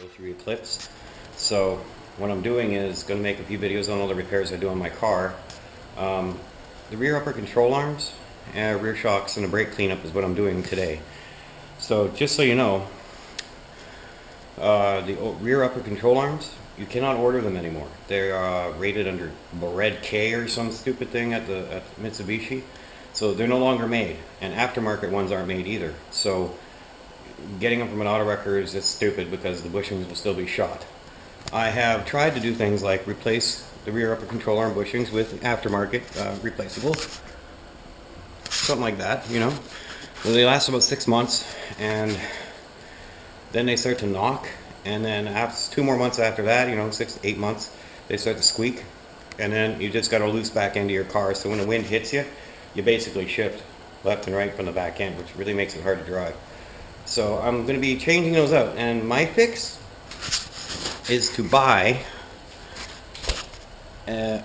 Go through Eclipse. So what I'm doing is going to make a few videos on all the repairs I do on my car. The rear upper control arms, rear shocks, and the brake cleanup is what I'm doing today. So just so you know, the rear upper control arms, you cannot order them anymore. They're rated under Red K or some stupid thing at Mitsubishi. So they're no longer made, and aftermarket ones aren't made either. So getting them from an auto wrecker is just stupid because the bushings will still be shot. I have tried to do things like replace the rear upper control arm bushings with aftermarket replaceables, something like that, you know. Well, they last about 6 months, and then they start to knock, and then after 2 more months after that, you know, 6 to 8 months, they start to squeak, and then you just got a loose back end of your car. So when the wind hits you, you basically shift left and right from the back end, which really makes it hard to drive. So I'm going to be changing those out, and my fix is to buy a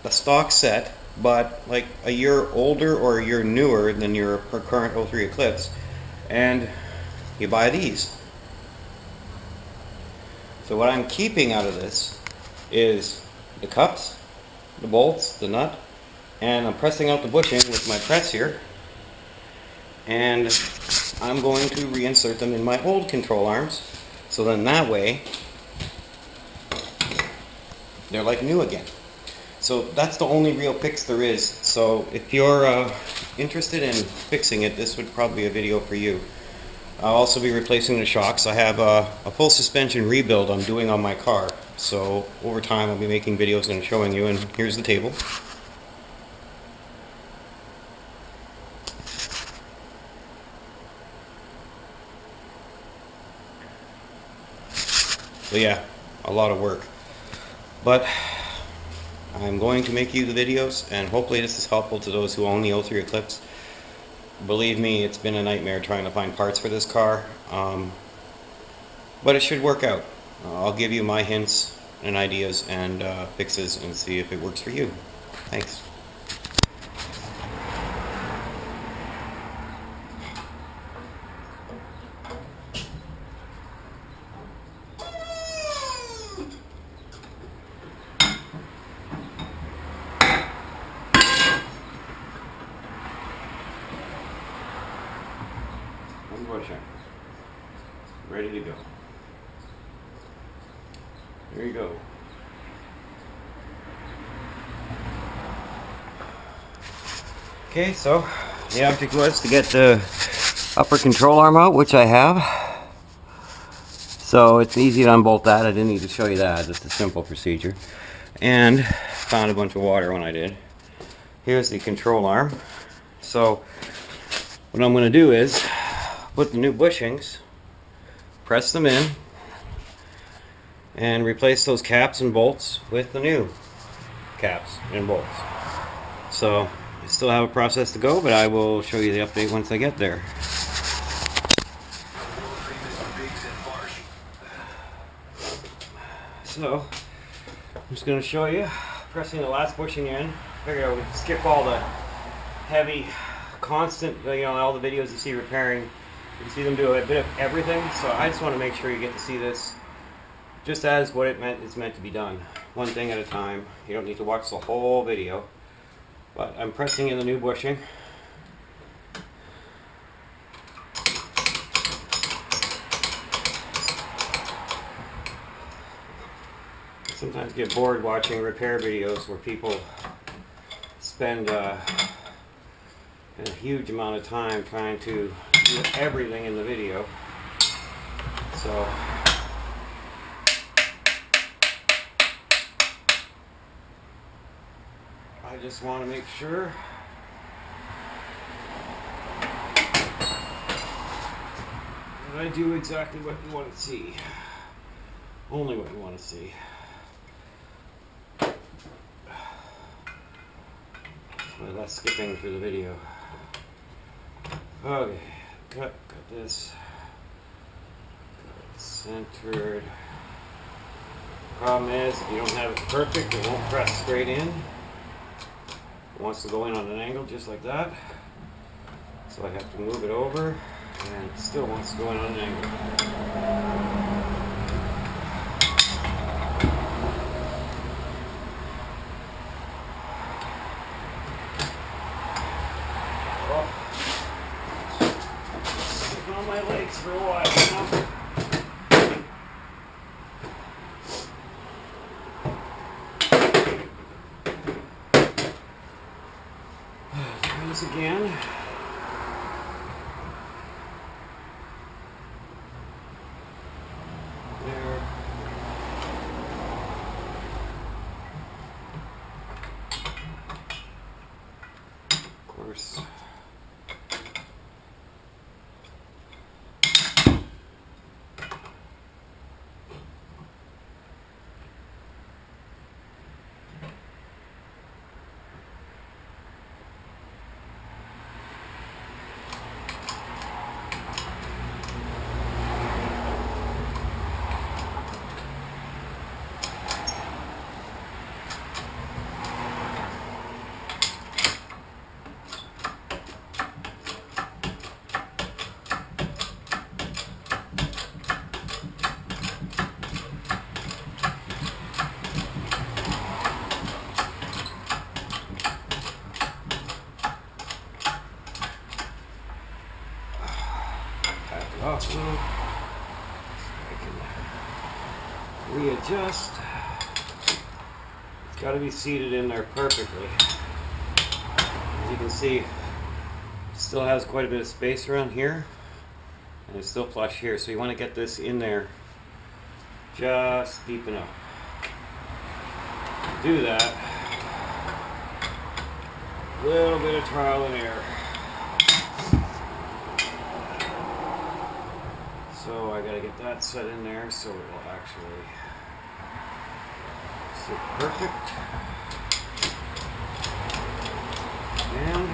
stock set, but like a year older or a year newer than your current 03 Eclipse, and you buy these. So what I'm keeping out of this is the cups, the bolts, the nut, and I'm pressing out the bushing with my press here, and I'm going to reinsert them in my old control arms, so then that way they're like new again. So that's the only real fix there is. So if you're interested in fixing it, this would probably be a video for you. I'll also be replacing the shocks. I have a full suspension rebuild I'm doing on my car. So over time I'll be making videos and showing you, and here's the table. So yeah, a lot of work. But I'm going to make you the videos, and hopefully this is helpful to those who own the 03 Eclipse. Believe me, it's been a nightmare trying to find parts for this car, but it should work out. I'll give you my hints and ideas and fixes and see if it works for you. Thanks. Bushing. Ready to go. Here you go. Okay, so the object was to get the upper control arm out, which I have. So it's easy to unbolt that. I didn't need to show you that. Just a simple procedure. And found a bunch of water when I did. Here's the control arm. So what I'm going to do is put the new bushings, press them in, and replace those caps and bolts with the new caps and bolts. So I still have a process to go, but I will show you the update once I get there. So I'm just going to show you pressing the last bushing in. Figure I would skip all the heavy, constant, you know, all the videos you see repairing. You can see them do a bit of everything, so I just want to make sure you get to see this just as what it's meant to be done. One thing at a time. You don't need to watch the whole video. But I'm pressing in the new bushing. Sometimes get bored watching repair videos where people spend a huge amount of time trying to do everything in the video. So I just want to make sure that I do exactly what you want to see. Only what you want to see. Less skipping through the video. Okay, cut this. Got it centered. Problem is, if you don't have it perfect, it won't press straight in. It wants to go in on an angle just like that. So I have to move it over. And it still wants to go in on an angle. Sitting on my legs for a while now. Try this again. There. Of course. Off a little. I can readjust. It's got to be seated in there perfectly. As you can see, it still has quite a bit of space around here, and it's still flush here. So you want to get this in there just deep enough. To do that, a little bit of trial and error. So I gotta get that set in there so it will actually sit perfect. And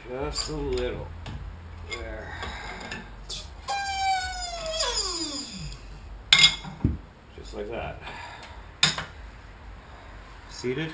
just a little there. Just like that. Seated.